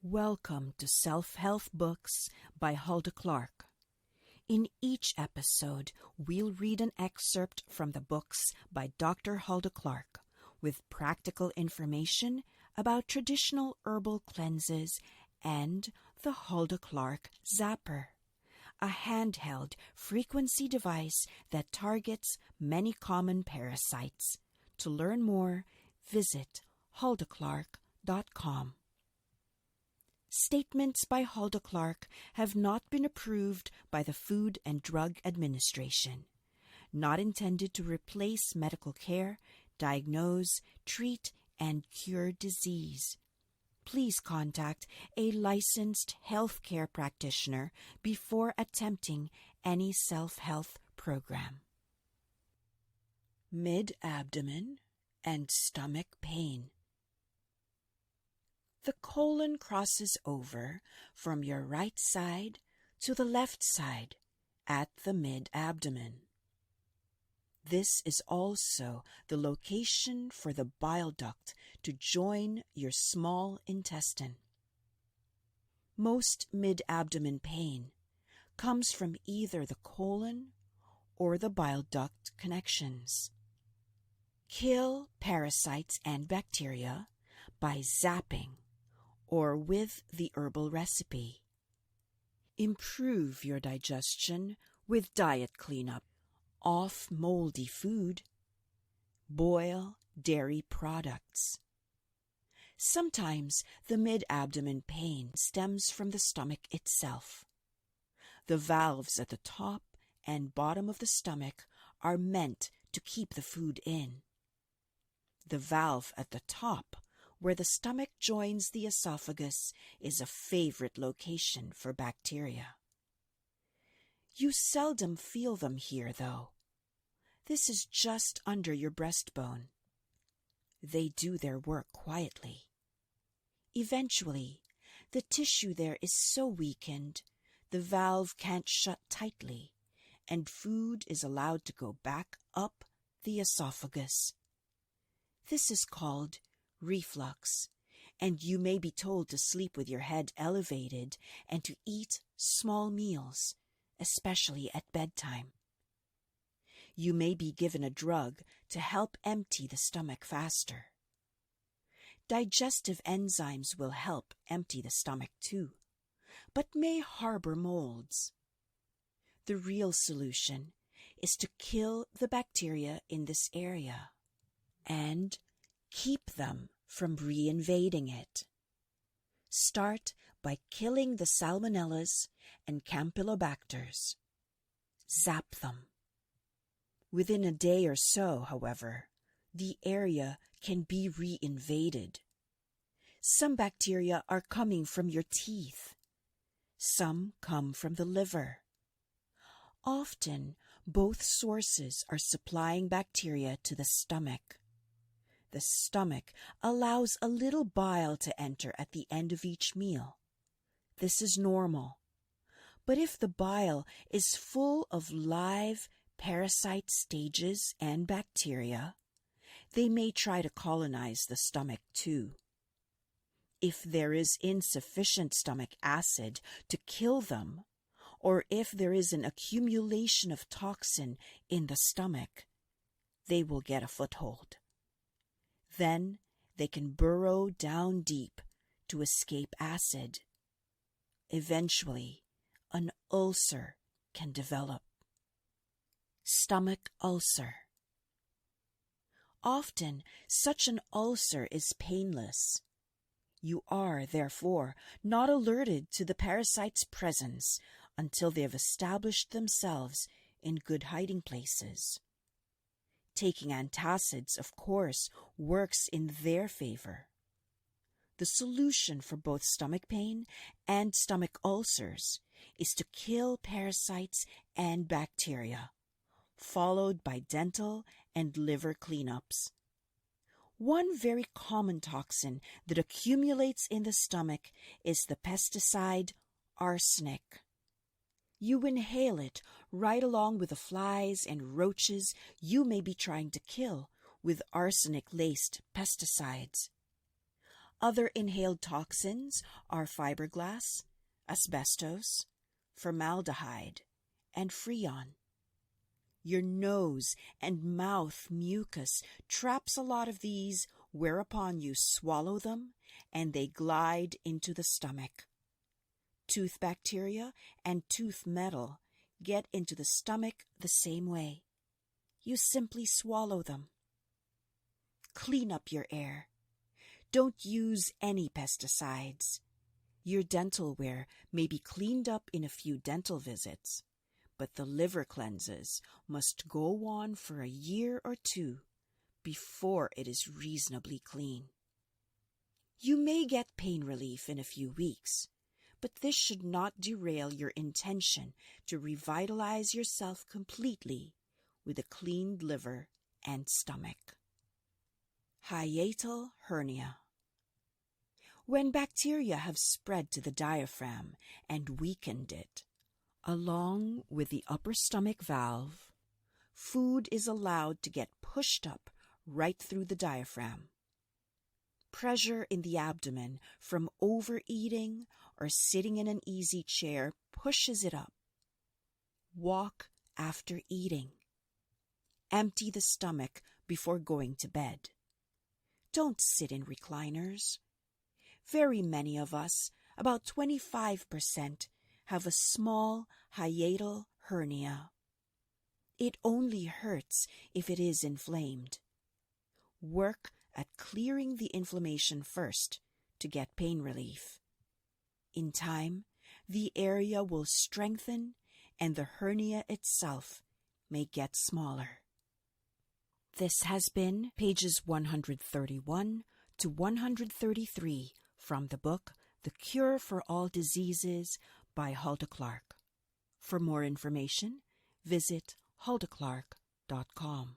Welcome to Self-Help Books by Hulda. In each episode, we'll read an excerpt from the books by Dr. Hulda with practical information about traditional herbal cleanses and the Hulda Zapper, a handheld frequency device that targets many common parasites. To learn more, visit huldaclark.com. Statements by Hulda have not been approved by the Food and Drug Administration, not intended to replace medical care, diagnose, treat, and cure disease. Please contact a licensed healthcare practitioner before attempting any self-help program. Mid-abdomen and stomach pain. The colon crosses over from your right side to the left side at the mid-abdomen. This is also the location for the bile duct to join your small intestine. Most mid-abdomen pain comes from either the colon or the bile duct connections. Kill parasites and bacteria by zapping or with the herbal recipe. Improve your digestion with diet cleanup. Off moldy food. Boil dairy products. Sometimes the mid-abdomen pain stems from the stomach itself. The valves at the top and bottom of the stomach are meant to keep the food in. The valve at the top, where the stomach joins the esophagus, is a favorite location for bacteria. You seldom feel them here, though. This is just under your breastbone. They do their work quietly. Eventually, the tissue there is so weakened, the valve can't shut tightly, and food is allowed to go back up the esophagus. This is called reflux, and you may be told to sleep with your head elevated and to eat small meals, especially at bedtime. You may be given a drug to help empty the stomach faster. Digestive enzymes will help empty the stomach too, but may harbor molds. The real solution is to kill the bacteria in this area and keep them from reinvading it. Start by killing the salmonellas and campylobacters. Zap them. Within a day or so, however, the area can be reinvaded. Some bacteria are coming from your teeth. Some come from the liver. Often, both sources are supplying bacteria to the stomach. The stomach allows a little bile to enter at the end of each meal. This is normal. But if the bile is full of live parasite stages and bacteria, they may try to colonize the stomach too. If there is insufficient stomach acid to kill them, or if there is an accumulation of toxin in the stomach, they will get a foothold. Then they can burrow down deep to escape acid. Eventually, an ulcer can develop. Stomach ulcer. Often, such an ulcer is painless. You are, therefore, not alerted to the parasite's presence until they have established themselves in good hiding places. Taking antacids, of course, works in their favor. The solution for both stomach pain and stomach ulcers is to kill parasites and bacteria, followed by dental and liver cleanups. One very common toxin that accumulates in the stomach is the pesticide arsenic. You inhale it right along with the flies and roaches you may be trying to kill with arsenic-laced pesticides. Other inhaled toxins are fiberglass, asbestos, formaldehyde, and freon. Your nose and mouth mucus traps a lot of these, whereupon you swallow them and they glide into the stomach. Tooth bacteria and tooth metal get into the stomach the same way. You simply swallow them. Clean up your air. Don't use any pesticides. Your dental wear may be cleaned up in a few dental visits, but the liver cleanses must go on for a year or two before it is reasonably clean. You may get pain relief in a few weeks, but this should not derail your intention to revitalize yourself completely with a cleaned liver and stomach. Hiatal hernia. When bacteria have spread to the diaphragm and weakened it, along with the upper stomach valve, food is allowed to get pushed up right through the diaphragm. Pressure in the abdomen from overeating or sitting in an easy chair pushes it up. Walk after eating. Empty the stomach before going to bed. Don't sit in recliners. Very many of us, about 25%, have a small hiatal hernia. It only hurts if it is inflamed. Work at clearing the inflammation first to get pain relief. In time, the area will strengthen and the hernia itself may get smaller. This has been pages 131 to 133 from the book The Cure for All Diseases by Hulda Clark. For more information, visit huldaclark.com.